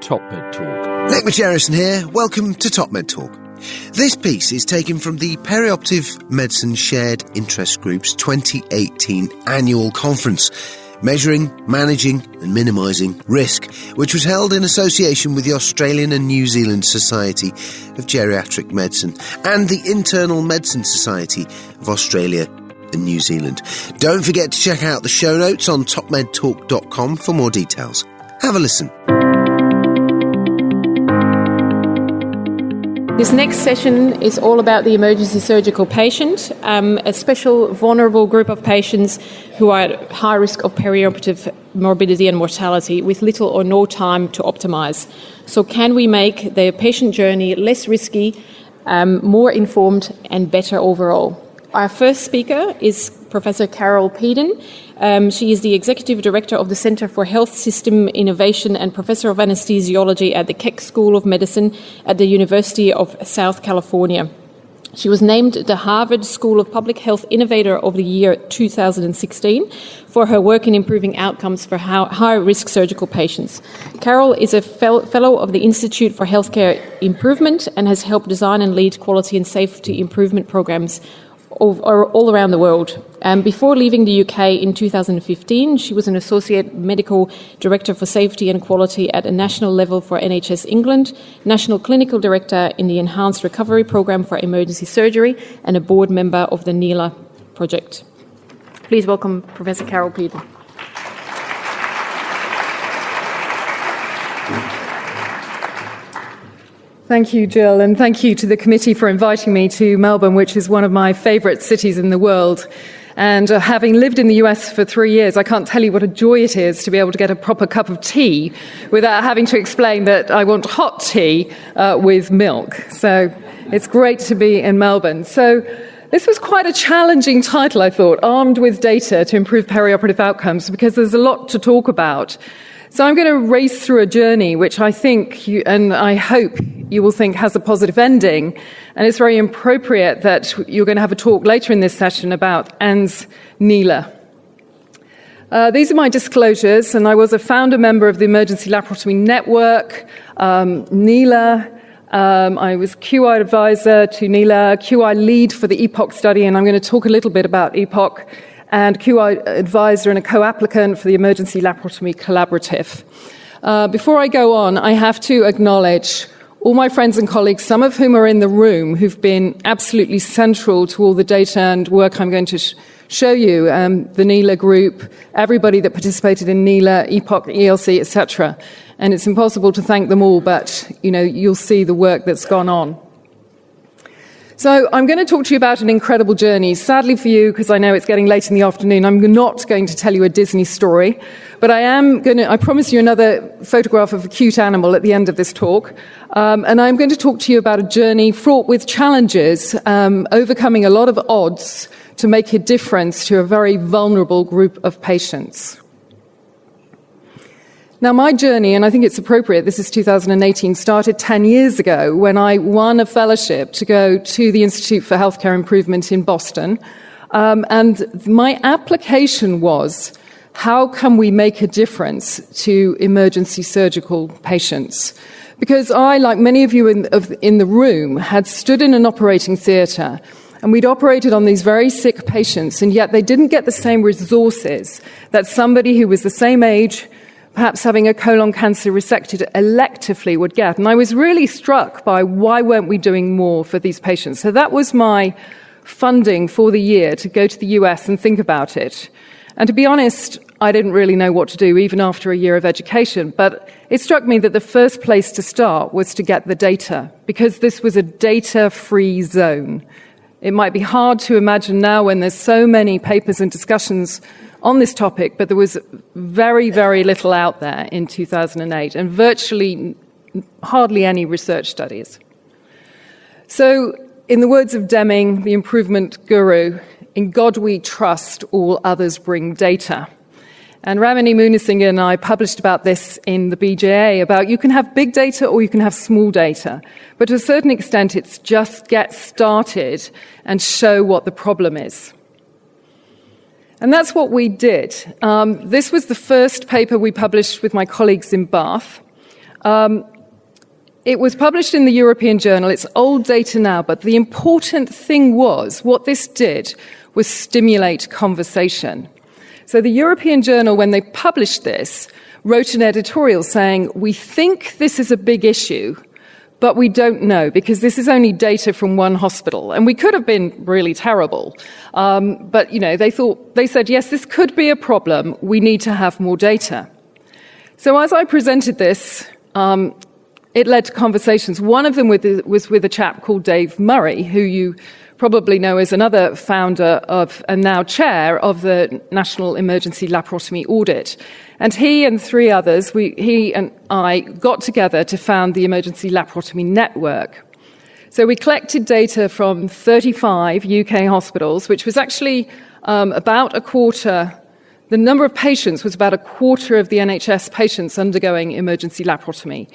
Top Med Talk. Nick Majerison here. Welcome to Top Med Talk. This piece is taken from the Perioperative Medicine Shared Interest Group's 2018 annual conference, Measuring, Managing and Minimising Risk, which was held in association with the Australian and New Zealand Society of Geriatric Medicine and the Internal Medicine Society of Australia and New Zealand. Don't forget to check out the show notes on topmedtalk.com for more details. Have a listen. This next session is all about the emergency surgical patient, a special vulnerable group of patients who are at high risk of perioperative morbidity and mortality with little or no time to optimise. So can we make their patient journey less risky, more informed and better overall? Our first speaker is Professor Carol Peden. She is the Executive Director of the Centre for Health System Innovation and Professor of Anesthesiology at the Keck School of Medicine at the University of South California. She was named the Harvard School of Public Health Innovator of the Year 2016 for her work in improving outcomes for high-risk surgical patients. Carol is a fellow of the Institute for Healthcare Improvement and has helped design and lead quality and safety improvement programs all around the world. Before leaving the UK in 2015, she was an Associate Medical Director for Safety and Quality at a national level for NHS England, National Clinical Director in the Enhanced Recovery Programme for Emergency Surgery, and a board member of the NELA project. Please welcome Professor Carol Peden. Thank you, Jill, and thank you to the committee for inviting me to Melbourne, which is one of my favourite cities in the world. And having lived in the US for 3 years, I can't tell you what a joy it is to be able to get a proper cup of tea without having to explain that I want hot tea with milk. So it's great to be in Melbourne. So this was quite a challenging title, I thought, Armed with Data to Improve Perioperative Outcomes, because there's a lot to talk about. So I'm going to race through a journey which I think and I hope you will think has a positive ending. And it's very appropriate that you're going to have a talk later in this session about NELA. These are my disclosures, and I was a founder member of the Emergency Laparotomy Network, NELA. I was QI advisor to NELA, QI lead for the EPOC study, and I'm going to talk a little bit about EPOC, and QI advisor and a co-applicant for the Emergency Laparotomy Collaborative. Before I go on, I have to acknowledge all my friends and colleagues, some of whom are in the room, who've been absolutely central to all the data and work I'm going to show you, the NELA group, everybody that participated in NELA, EPOC, ELC, etc. And it's impossible to thank them all, but you'll see the work that's gone on. So I'm going to talk to you about an incredible journey. Sadly for you, because I know it's getting late in the afternoon, I'm not going to tell you a Disney story, but I promise you another photograph of a cute animal at the end of this talk. And I'm going to talk to you about a journey fraught with challenges, overcoming a lot of odds to make a difference to a very vulnerable group of patients. Now, my journey, and I think it's appropriate, this is 2018, started 10 years ago when I won a fellowship to go to the Institute for Healthcare Improvement in Boston. And my application was, how can we make a difference to emergency surgical patients? Because I, like many of you in the room, had stood in an operating theatre, and we'd operated on these very sick patients, and yet they didn't get the same resources that somebody who was the same age, perhaps having a colon cancer resected electively, would get. And I was really struck by why weren't we doing more for these patients. So that was my funding for the year, to go to the US and think about it. And to be honest, I didn't really know what to do, even after a year of education. But it struck me that the first place to start was to get the data, because this was a data-free zone. It might be hard to imagine now when there's so many papers and discussions on this topic, but there was very, very little out there in 2008, and virtually hardly any research studies. So, in the words of Deming, the improvement guru, in God we trust, all others bring data. And Ramani Munasinghe and I published about this in the BJA, about you can have big data or you can have small data. But to a certain extent, it's just get started and show what the problem is. And that's what we did. This was the first paper we published with my colleagues in Bath. It was published in the European Journal. It's old data now, but the important thing was what this did was stimulate conversation. So the European Journal, when they published this, wrote an editorial saying, we think this is a big issue, but we don't know because this is only data from one hospital. And we could have been really terrible. But, they said, yes, this could be a problem. We need to have more data. So as I presented this, it led to conversations. One of them was with a chap called Dave Murray, who you probably know as another founder of and now chair of the National Emergency Laparotomy Audit. And he and three others, he and I got together to found the Emergency Laparotomy Network. So we collected data from 35 UK hospitals, which was actually about a quarter. The number of patients was about a quarter of the NHS patients undergoing emergency laparotomy.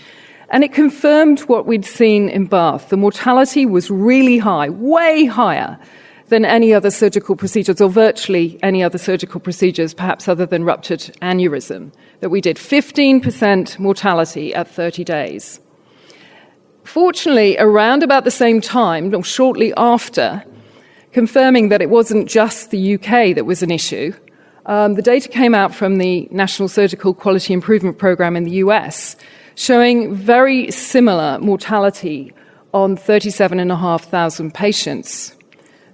And it confirmed what we'd seen in Bath. The mortality was really high, way higher than any other surgical procedures, or virtually any other surgical procedures, perhaps other than ruptured aneurysm, that we did. 15% mortality at 30 days. Fortunately, around about the same time, or shortly after, confirming that it wasn't just the UK that was an issue, the data came out from the National Surgical Quality Improvement Programme in the US, showing very similar mortality on 37,500 patients.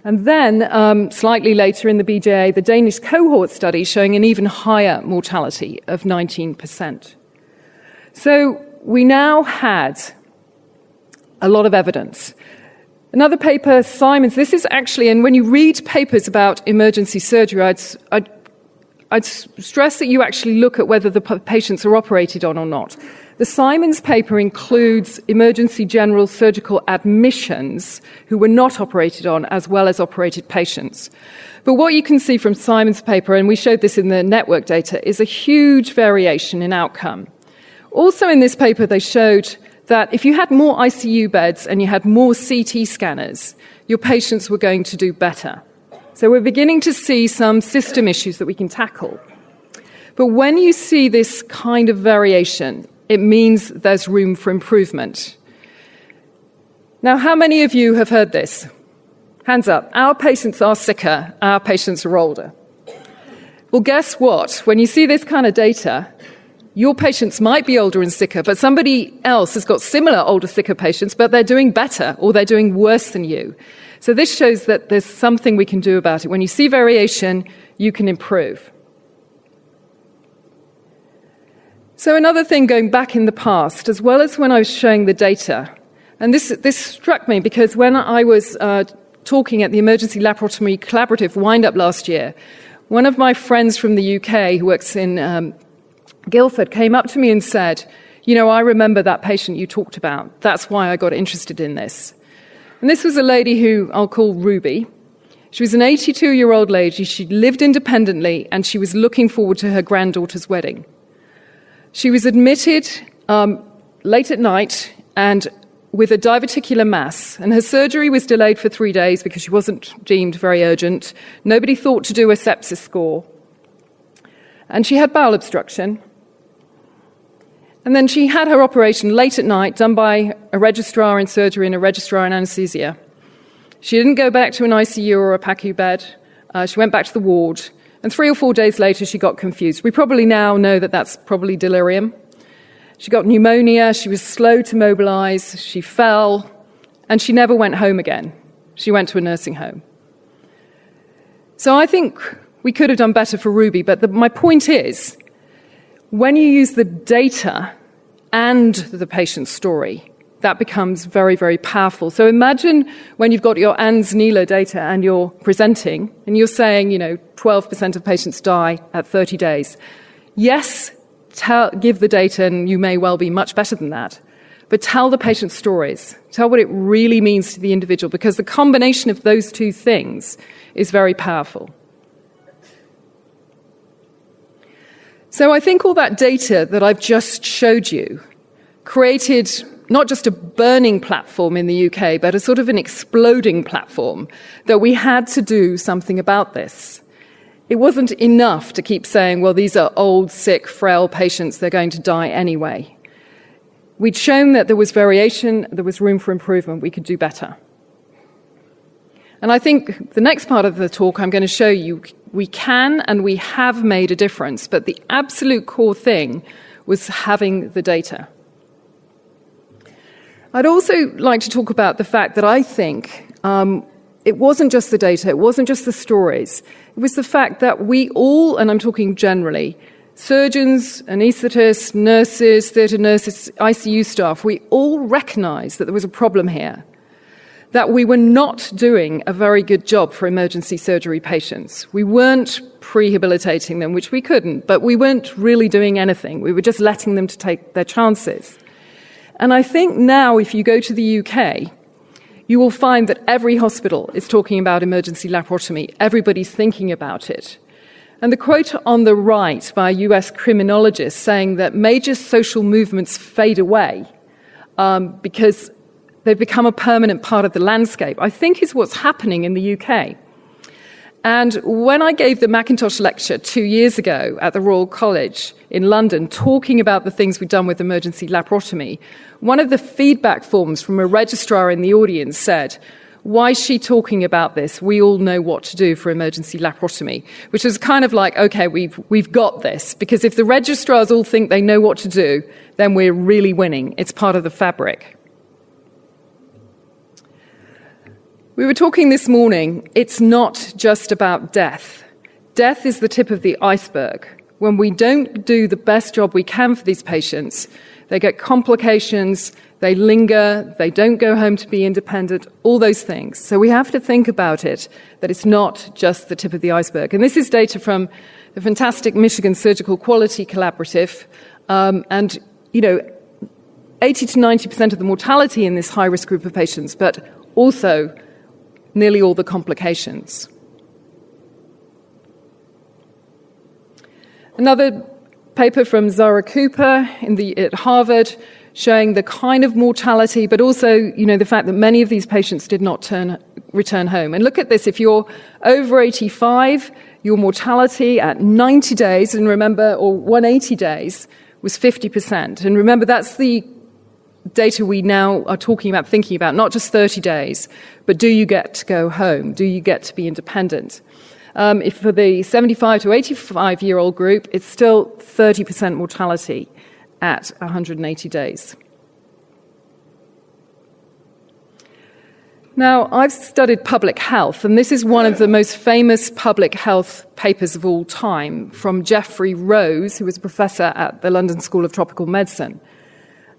And then, slightly later in the BJA, the Danish cohort study showing an even higher mortality of 19%. So we now had a lot of evidence. Another paper, Simon's, this is actually, and when you read papers about emergency surgery, I'd stress that you actually look at whether the patients are operated on or not. The Simon's paper includes emergency general surgical admissions who were not operated on, as well as operated patients. But what you can see from Simon's paper, and we showed this in the network data, is a huge variation in outcome. Also in this paper, they showed that if you had more ICU beds and you had more CT scanners, your patients were going to do better. So we're beginning to see some system issues that we can tackle. But when you see this kind of variation, it means there's room for improvement. Now, how many of you have heard this? Hands up. Our patients are sicker. Our patients are older. Well, guess what? When you see this kind of data, your patients might be older and sicker, but somebody else has got similar older, sicker patients, but they're doing better or they're doing worse than you. So this shows that there's something we can do about it. When you see variation, you can improve. So another thing going back in the past, as well as when I was showing the data, and this struck me because when I was talking at the Emergency Laparotomy Collaborative wind-up last year, one of my friends from the UK who works in Guildford came up to me and said, I remember that patient you talked about. That's why I got interested in this. And this was a lady who I'll call Ruby. She was an 82-year-old lady. She lived independently, and she was looking forward to her granddaughter's wedding. She was admitted late at night and with a diverticular mass, and her surgery was delayed for 3 days because she wasn't deemed very urgent. Nobody thought to do a sepsis score. And she had bowel obstruction. And then she had her operation late at night, done by a registrar in surgery and a registrar in anesthesia. She didn't go back to an ICU or a PACU bed. She went back to the ward. And 3 or 4 days later, she got confused. We probably now know that that's probably delirium. She got pneumonia. She was slow to mobilize. She fell. And she never went home again. She went to a nursing home. So I think we could have done better for Ruby. But my point is, when you use the data and the patient's story, that becomes very, very powerful. So imagine when you've got your ANS NELA data and you're presenting and you're saying, 12% of patients die at 30 days. Yes, give the data and you may well be much better than that. But tell the patient stories. Tell what it really means to the individual, because the combination of those two things is very powerful. So I think all that data that I've just showed you created not just a burning platform in the UK, but a sort of an exploding platform that we had to do something about this. It wasn't enough to keep saying, well, these are old, sick, frail patients, they're going to die anyway. We'd shown that there was variation, there was room for improvement, we could do better. And I think the next part of the talk I'm going to show you, we can and we have made a difference, but the absolute core thing was having the data. I'd also like to talk about the fact that I think it wasn't just the data, it wasn't just the stories, it was the fact that we all, and I'm talking generally, surgeons, anaesthetists, nurses, theatre nurses, ICU staff, we all recognised that there was a problem here, that we were not doing a very good job for emergency surgery patients. We weren't prehabilitating them, which we couldn't, but we weren't really doing anything. We were just letting them to take their chances. And I think now, if you go to the UK, you will find that every hospital is talking about emergency laparotomy. Everybody's thinking about it. And the quote on the right by a US criminologist saying that major social movements fade away because they've become a permanent part of the landscape, I think is what's happening in the UK. And when I gave the Macintosh lecture 2 years ago at the Royal College in London, talking about the things we've done with emergency laparotomy, one of the feedback forms from a registrar in the audience said, "Why is she talking about this? We all know what to do for emergency laparotomy," which was kind of like, okay, we've got this, because if the registrars all think they know what to do, then we're really winning. It's part of the fabric. We were talking this morning, it's not just about death. Death is the tip of the iceberg. When we don't do the best job we can for these patients, they get complications, they linger, they don't go home to be independent, all those things. So we have to think about it, that it's not just the tip of the iceberg. And this is data from the fantastic Michigan Surgical Quality Collaborative. 80 to 90% of the mortality in this high-risk group of patients, but also nearly all the complications. Another paper from Zara Cooper at Harvard showing the kind of mortality, but also, the fact that many of these patients did not return home. And look at this, if you're over 85, your mortality at 90 days, and remember, or 180 days, was 50%. And remember, that's the data we now are talking about, thinking about, not just 30 days, but do you get to go home? Do you get to be independent? If for the 75 to 85-year-old group, it's still 30% mortality at 180 days. Now, I've studied public health, and this is one of the most famous public health papers of all time from Geoffrey Rose, who was a professor at the London School of Tropical Medicine.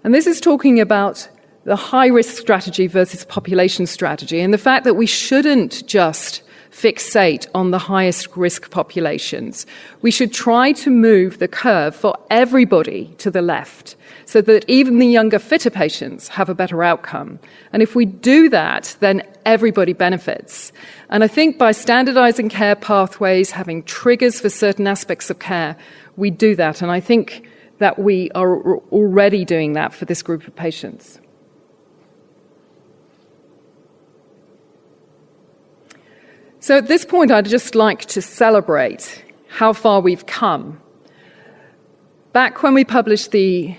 And this is talking about the high-risk strategy versus population strategy, and the fact that we shouldn't just fixate on the highest risk populations. We should try to move the curve for everybody to the left so that even the younger, fitter patients have a better outcome. And if we do that, then everybody benefits. And I think by standardizing care pathways, having triggers for certain aspects of care, we do that. And I think that we are already doing that for this group of patients. So at this point, I'd just like to celebrate how far we've come. Back when we published the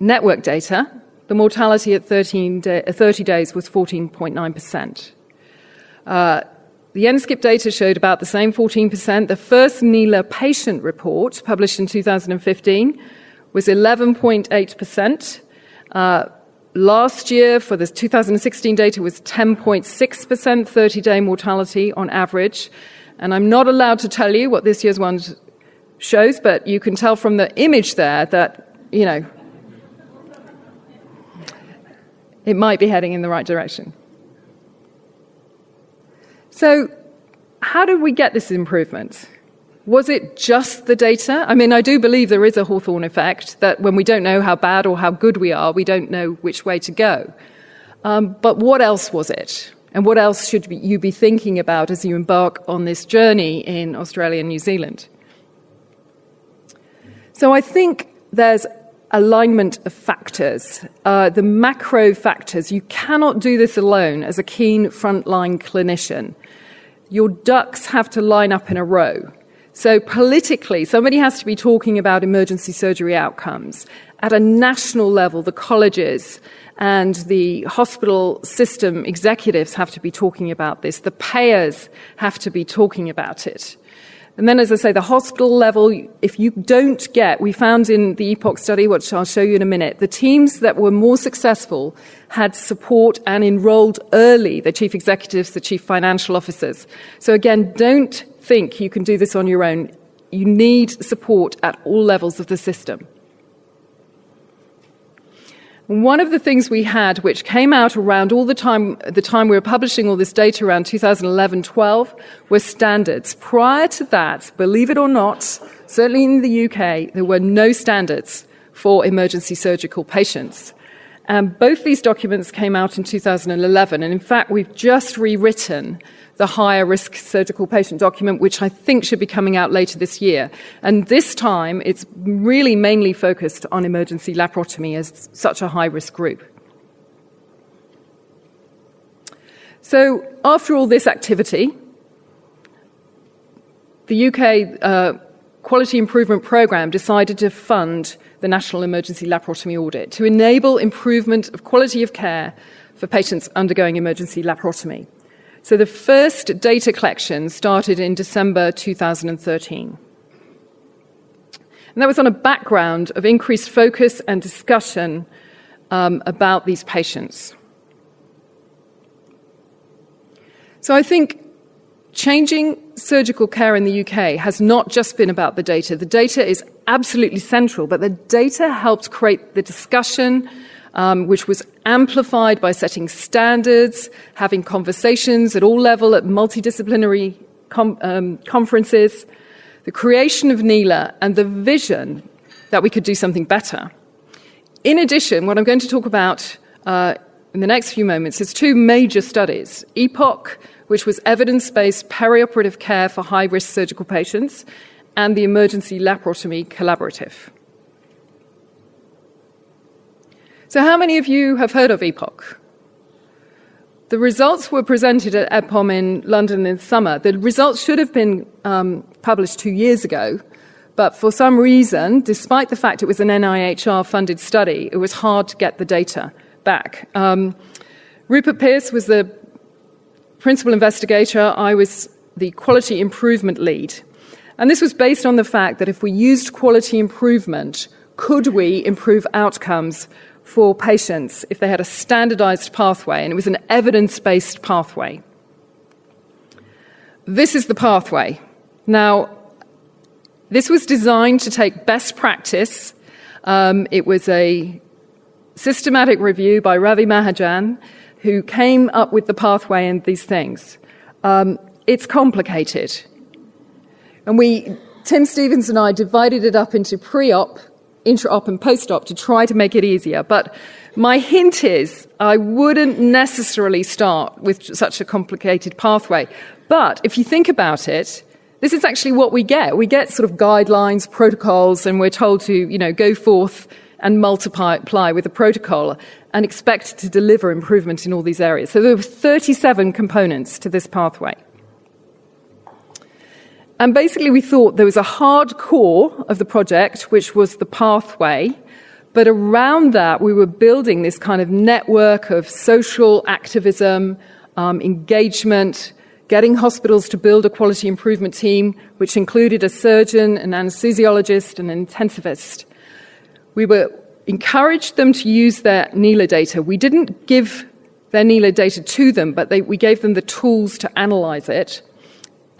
network data, the mortality at 30 days was 14.9%. The NSKIP data showed about the same 14%. The first NELA patient report, published in 2015, was 11.8%. Last year, for the 2016 data, was 10.6% 30-day mortality on average. And I'm not allowed to tell you what this year's one shows, but you can tell from the image there that, it might be heading in the right direction. So, how did we get this improvement? Was it just the data? I mean, I do believe there is a Hawthorne effect, that when we don't know how bad or how good we are, we don't know which way to go. But what else was it? And what else should you be thinking about as you embark on this journey in Australia and New Zealand? So I think there's alignment of factors, the macro factors. You cannot do this alone as a keen frontline clinician. Your ducks have to line up in a row. So politically, somebody has to be talking about emergency surgery outcomes. at a national level, the colleges and the hospital system executives have to be talking about this. The payers have to be talking about it. And then, as I say, the hospital level, if you don't get, we found in the EPOC study, which I'll show you in a minute, the teams that were more successful had support and enrolled early, the chief executives, the chief financial officers. So again, don't think you can do this on your own. You need support at all levels of the system. One of the things we had, which came out around all the time we were publishing all this data around 2011-12, were standards. Prior to that, believe it or not, certainly in the UK, there were no standards for emergency surgical patients. And both these documents came out in 2011, and in fact, we've just rewritten the higher risk surgical patient document, which I think should be coming out later this year. And this time, it's really mainly focused on emergency laparotomy as such a high-risk group. So after all this activity, the UK Quality Improvement Programme decided to fund the National Emergency Laparotomy Audit to enable improvement of quality of care for patients undergoing emergency laparotomy. So the first data collection started in December 2013. And that was on a background of increased focus and discussion about these patients. So I think changing surgical care in the UK has not just been about the data. The data is absolutely central, but the data helped create the discussion, which was amplified by setting standards, having conversations at all levels, at multidisciplinary conferences, the creation of NELA, and the vision that we could do something better. In addition, what I'm going to talk about in the next few moments is two major studies, EPOC, which was evidence-based perioperative care for high-risk surgical patients, and the Emergency Laparotomy Collaborative. So how many of you have heard of EPOC? The results were presented at EPOM in London in summer. The results should have been published 2 years ago, but for some reason, despite the fact it was an NIHR-funded study, it was hard to get the data back. Rupert Pearce was the principal investigator. I was the quality improvement lead. And this was based on the fact that if we used quality improvement, could we improve outcomes for patients if they had a standardized pathway, and it was an evidence-based pathway. This is the pathway. Now, this was designed to take best practice. It was a systematic review by Ravi Mahajan, who came up with the pathway and these things. It's complicated. And Tim Stevens and I divided it up into pre-op, intra-op and post-op to try to make it easier. But my hint is I wouldn't necessarily start with such a complicated pathway. But if you think about it, this is actually what we get. We get sort of guidelines, protocols, and we're told to, go forth and multiply with a protocol and expect to deliver improvement in all these areas. So there were 37 components to this pathway. And basically we thought there was a hard core of the project, which was the pathway, but around that we were building this kind of network of social activism, engagement, getting hospitals to build a quality improvement team, which included a surgeon, an anesthesiologist, and an intensivist. We encouraged them to use their NELA data. We didn't give their NELA data to them, but we gave them the tools to analyze it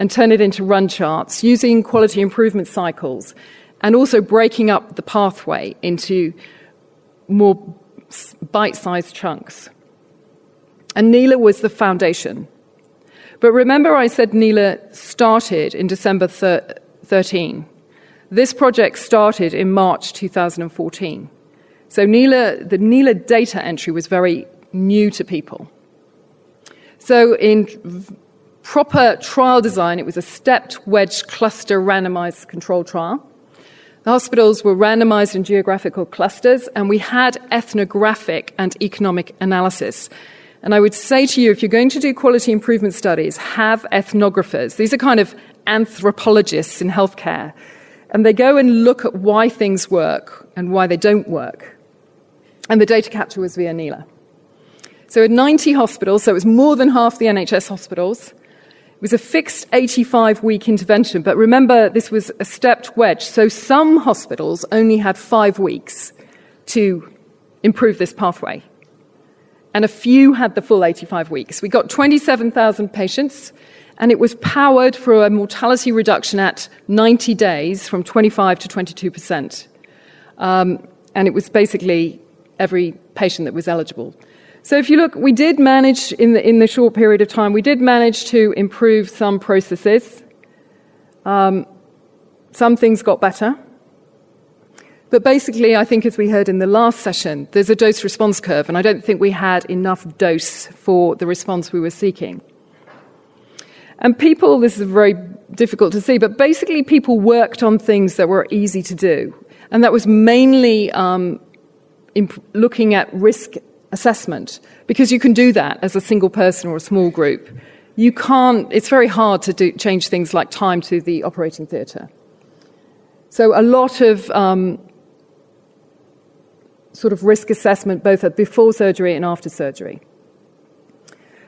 and turn it into run charts using quality improvement cycles and also breaking up the pathway into more bite-sized chunks. And NELA was the foundation. But remember I said NELA started in December 13. This project started in March 2014. So the NELA data entry was very new to people. So in proper trial design, it was a stepped wedge cluster randomized control trial. The hospitals were randomized in geographical clusters, and we had ethnographic and economic analysis. And I would say to you, if you're going to do quality improvement studies, have ethnographers. These are kind of anthropologists in healthcare. And they go and look at why things work and why they don't work. And the data capture was via NELA. So at 90 hospitals, so it was more than half the NHS hospitals, it was a fixed 85-week intervention. But remember, this was a stepped wedge. So some hospitals only had 5 weeks to improve this pathway. And a few had the full 85 weeks. We got 27,000 patients, and it was powered for a mortality reduction at 90 days from 25 to 22%. And it was basically every patient that was eligible. So if you look, we did manage, in the short period of time, we did manage to improve some processes. Some things got better. But basically, I think as we heard in the last session, there's a dose-response curve, and I don't think we had enough dose for the response we were seeking. And people, this is very difficult to see, but basically people worked on things that were easy to do. And that was mainly looking at risk assessment, because you can do that as a single person or a small group. You can't, it's very hard to change things like time to the operating theatre. So a lot of sort of risk assessment, both at before surgery and after surgery.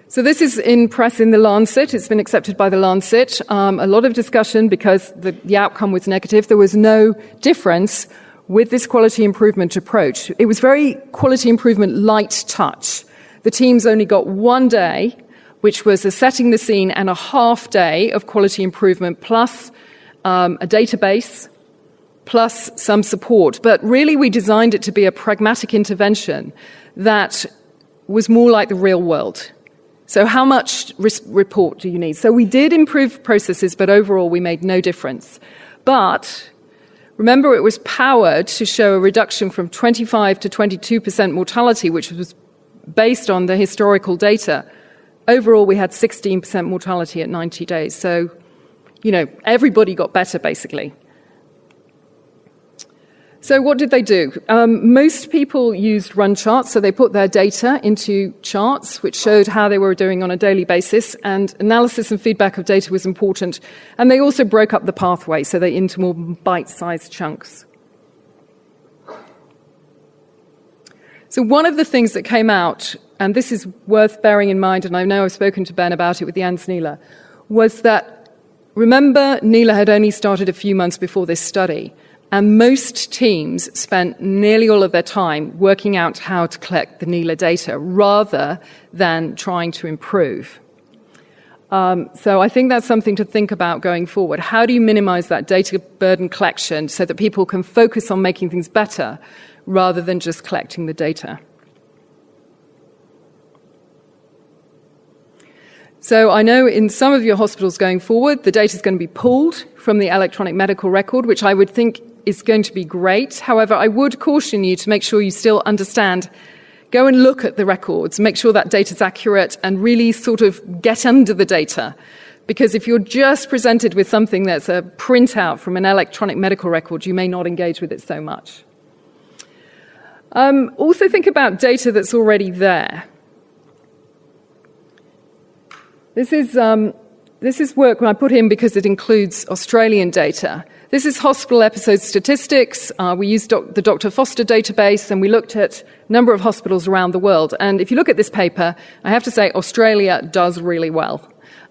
So this is in press in the Lancet. It's been accepted by the Lancet. A lot of discussion because the outcome was negative. There was no difference with this quality improvement approach. It was very quality improvement light touch. The teams only got 1 day, which was setting the scene, and a half day of quality improvement, plus a database, plus some support. But really we designed it to be a pragmatic intervention that was more like the real world. So how much report do you need? So we did improve processes, but overall we made no difference. But remember, it was powered to show a reduction from 25 to 22% mortality, which was based on the historical data. Overall, we had 16% mortality at 90 days. So, everybody got better, basically. So what did they do? Most people used run charts, so they put their data into charts, which showed how they were doing on a daily basis, and analysis and feedback of data was important. And they also broke up the pathway, so they into more bite-sized chunks. So one of the things that came out, and this is worth bearing in mind, and I know I've spoken to Ben about it with the NELA, was that, remember, NELA had only started a few months before this study. And most teams spent nearly all of their time working out how to collect the NELA data rather than trying to improve. So I think that's something to think about going forward. How do you minimize that data burden collection so that people can focus on making things better rather than just collecting the data? So I know in some of your hospitals going forward, the data is going to be pulled from the electronic medical record, which I would think is going to be great. However, I would caution you to make sure you still understand, go and look at the records, make sure that data is accurate, and really sort of get under the data. Because if you're just presented with something that's a printout from an electronic medical record, you may not engage with it so much. Also think about data that's already there. This is work I put in because it includes Australian data. This is hospital episode statistics. We used the Dr. Foster database, and we looked at a number of hospitals around the world. And if you look at this paper, I have to say Australia does really well.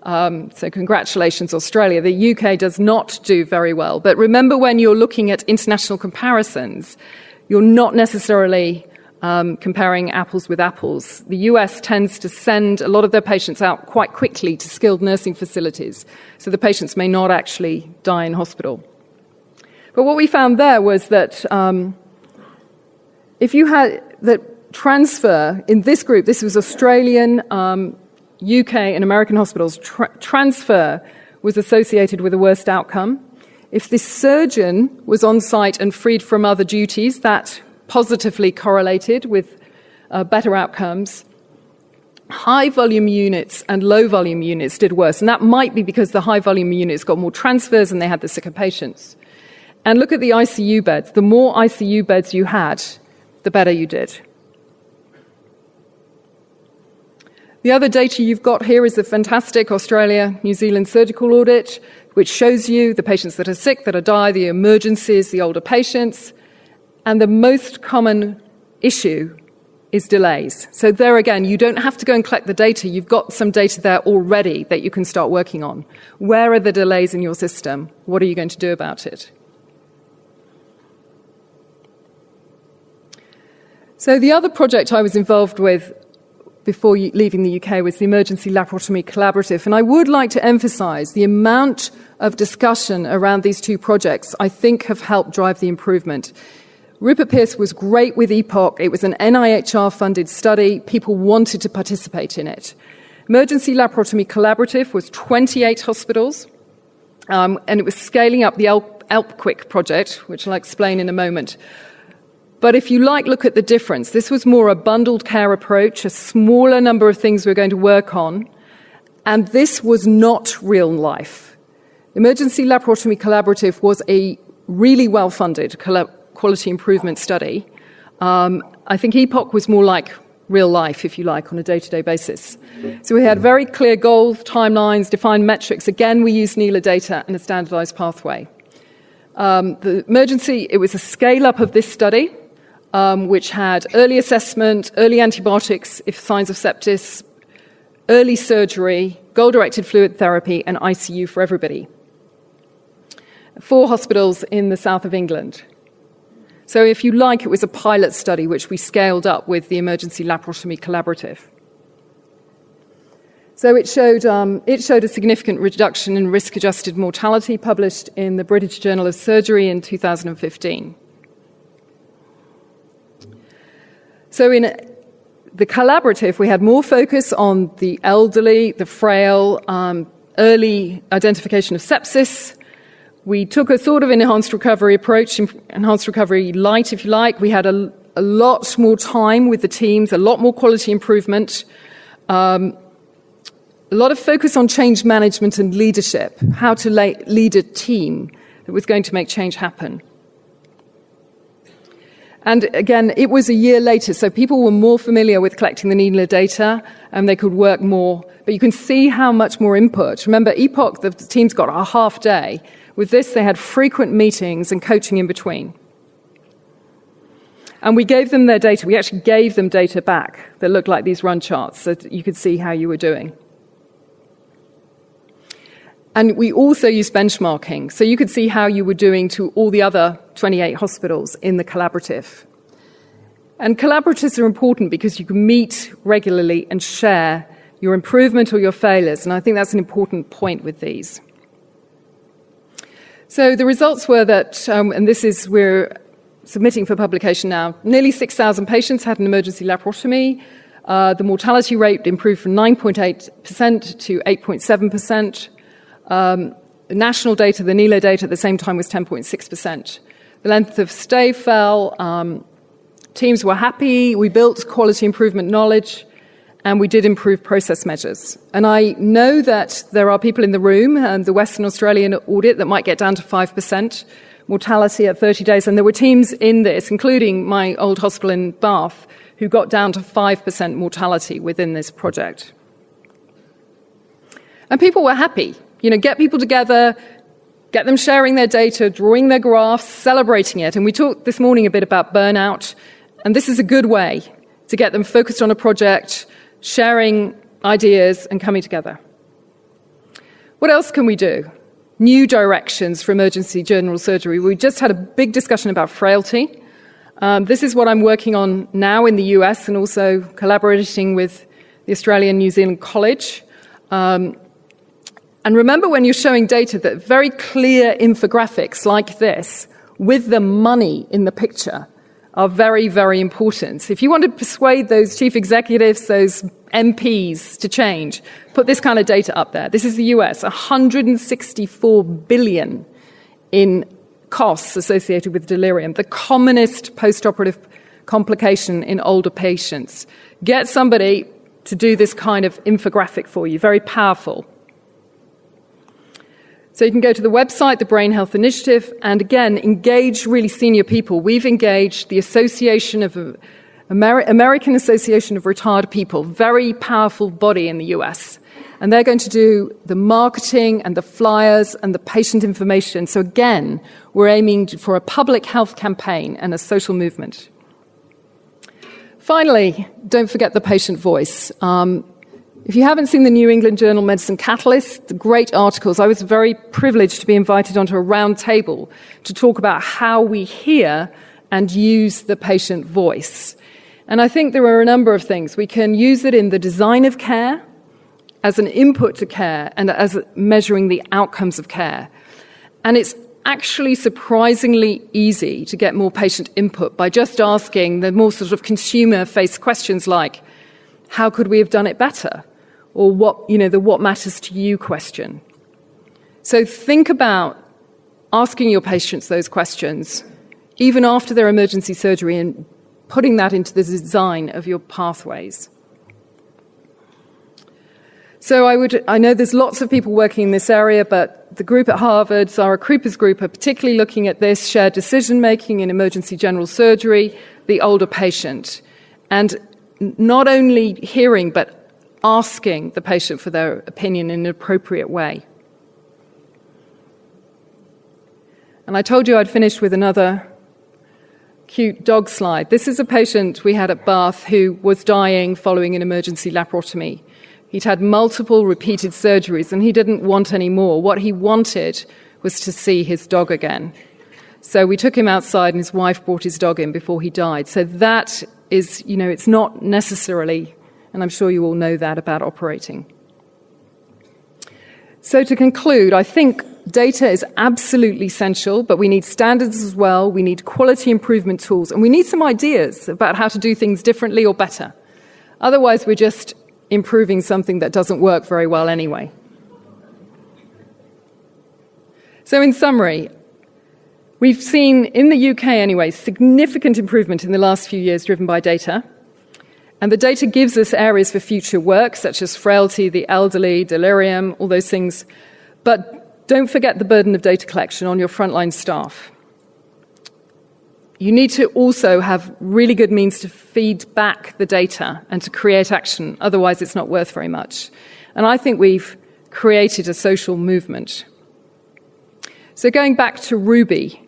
So congratulations, Australia. The UK does not do very well. But remember, when you're looking at international comparisons, you're not necessarily comparing apples with apples. The US tends to send a lot of their patients out quite quickly to skilled nursing facilities, so the patients may not actually die in hospital. But what we found there was that if you had that transfer in this group, this was Australian, UK and American hospitals, transfer was associated with a worse outcome. If the surgeon was on site and freed from other duties, that positively correlated with better outcomes. High-volume units and low-volume units did worse, and that might be because the high-volume units got more transfers and they had the sicker patients. And look at the ICU beds. The more ICU beds you had, the better you did. The other data you've got here is the fantastic Australia-New Zealand surgical audit, which shows you the patients that are sick, that are dying, the emergencies, the older patients. And the most common issue is delays. So there again, you don't have to go and collect the data. You've got some data there already that you can start working on. Where are the delays in your system? What are you going to do about it? So the other project I was involved with before leaving the UK was the Emergency Laparotomy Collaborative. And I would like to emphasize the amount of discussion around these two projects I think have helped drive the improvement. Rupert Pearce was great with EPOC. It was an NIHR-funded study. People wanted to participate in it. Emergency Laparotomy Collaborative was 28 hospitals, and it was scaling up the ELP-QUIC project, which I'll explain in a moment. But if you look at the difference. This was more a bundled care approach, a smaller number of things we're going to work on, and this was not real life. Emergency Laparotomy Collaborative was a really well-funded quality improvement study. I think EPOC was more like real life, if you like, on a day-to-day basis. So we had very clear goals, timelines, defined metrics. Again, we used NELA data and a standardized pathway. The emergency, it was a scale-up of this study, which had early assessment, early antibiotics if signs of sepsis, early surgery, goal-directed fluid therapy, and ICU for everybody. 4 hospitals in the south of England. So if you like, it was a pilot study which we scaled up with the Emergency Laparotomy Collaborative. So it showed a significant reduction in risk-adjusted mortality published in the British Journal of Surgery in 2015. So in the collaborative, we had more focus on the elderly, the frail, early identification of sepsis. We took a sort of enhanced recovery approach, enhanced recovery light, if you like. We had a lot more time with the teams, a lot more quality improvement, a lot of focus on change management and leadership, how to lead a team that was going to make change happen. And again, it was a year later, so people were more familiar with collecting the NELA data, and they could work more. But you can see how much more input. Remember, EPOC, the teams got a half day. With this, they had frequent meetings and coaching in between. And we gave them their data. We actually gave them data back that looked like these run charts so that you could see how you were doing. And we also used benchmarking, so you could see how you were doing to all the other 28 hospitals in the collaborative. And collaboratives are important because you can meet regularly and share your improvement or your failures, and I think that's an important point with these. So the results were that, and this is, we're submitting for publication now, nearly 6,000 patients had an emergency laparotomy. The mortality rate improved from 9.8% to 8.7%. The national data, the NELA data at the same time was 10.6%. The length of stay fell. Teams were happy. We built quality improvement knowledge, and we did improve process measures. And I know that there are people in the room, and the Western Australian audit, that might get down to 5% mortality at 30 days. And there were teams in this, including my old hospital in Bath, who got down to 5% mortality within this project. And people were happy. Get people together, get them sharing their data, drawing their graphs, celebrating it. And we talked this morning a bit about burnout, and this is a good way to get them focused on a project, sharing ideas and coming together. What else can we do? New directions for emergency general surgery. We just had a big discussion about frailty. This is what I'm working on now in the US and also collaborating with the Australian New Zealand College. And remember, when you're showing data, that very clear infographics like this with the money in the picture are very, very important. If you want to persuade those chief executives, those MPs to change, put this kind of data up there. This is the US, 164 billion in costs associated with delirium, the commonest postoperative complication in older patients. Get somebody to do this kind of infographic for you, very powerful. So you can go to the website, the Brain Health Initiative, and again, engage really senior people. We've engaged the American Association of Retired People, very powerful body in the US. And they're going to do the marketing and the flyers and the patient information. So again, we're aiming for a public health campaign and a social movement. Finally, don't forget the patient voice. If you haven't seen the New England Journal of Medicine Catalyst, the great articles, I was very privileged to be invited onto a round table to talk about how we hear and use the patient voice. And I think there are a number of things. We can use it in the design of care, as an input to care, and as measuring the outcomes of care. And it's actually surprisingly easy to get more patient input by just asking the more sort of consumer-faced questions like, how could we have done it better? Or the what matters to you question. So think about asking your patients those questions, even after their emergency surgery, and putting that into the design of your pathways. So I know there's lots of people working in this area, but the group at Harvard, Sarah Krupa's group, are particularly looking at this shared decision-making in emergency general surgery, the older patient, and not only hearing, but asking the patient for their opinion in an appropriate way. And I told you I'd finish with another cute dog slide. This is a patient we had at Bath who was dying following an emergency laparotomy. He'd had multiple repeated surgeries and he didn't want any more. What he wanted was to see his dog again. So we took him outside and his wife brought his dog in before he died. So that is, it's not necessarily, and I'm sure you all know that about operating. So to conclude, I think data is absolutely essential, but we need standards as well. We need quality improvement tools, and we need some ideas about how to do things differently or better. Otherwise, we're just improving something that doesn't work very well anyway. So in summary, we've seen, in the UK anyway, significant improvement in the last few years driven by data. And the data gives us areas for future work, such as frailty, the elderly, delirium, all those things. But don't forget the burden of data collection on your frontline staff. You need to also have really good means to feed back the data and to create action. Otherwise, it's not worth very much. And I think we've created a social movement. So going back to Ruby,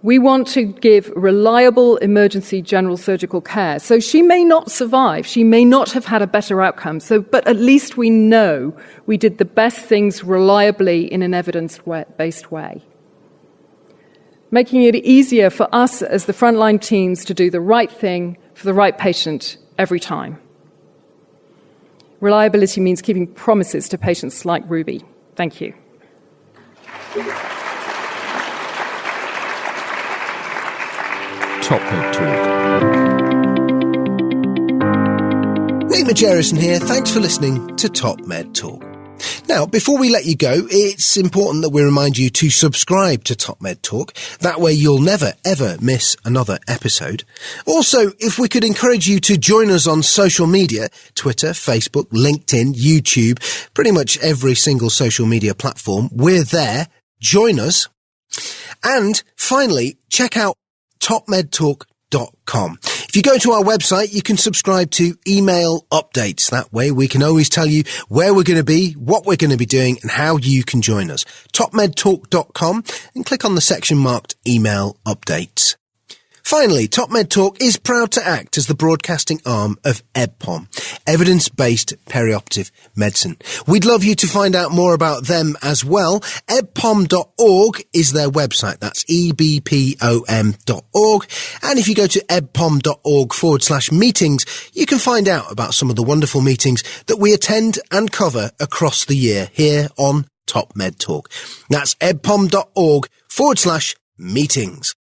we want to give reliable emergency general surgical care. So she may not survive. She may not have had a better outcome. But at least we know we did the best things reliably in an evidence-based way. Making it easier for us as the frontline teams to do the right thing for the right patient every time. Reliability means keeping promises to patients like Ruby. Thank you. Top Med Talk. Nick Majerison here. Thanks for listening to Top Med Talk. Now, before we let you go, it's important that we remind you to subscribe to Top Med Talk. That way you'll never, ever miss another episode. Also, if we could encourage you to join us on social media, Twitter, Facebook, LinkedIn, YouTube, pretty much every single social media platform, we're there. Join us. And finally, check out topmedtalk.com. If you go to our website, you can subscribe to email updates. That way we can always tell you where we're going to be, what we're going to be doing, and how you can join us. topmedtalk.com and click on the section marked email updates. Finally, Top Med Talk is proud to act as the broadcasting arm of EBPOM, Evidence-Based Perioperative Medicine. We'd love you to find out more about them as well. ebpom.org is their website. That's ebpom.org. And if you go to ebpom.org/meetings, you can find out about some of the wonderful meetings that we attend and cover across the year here on Top Med Talk. That's ebpom.org/meetings.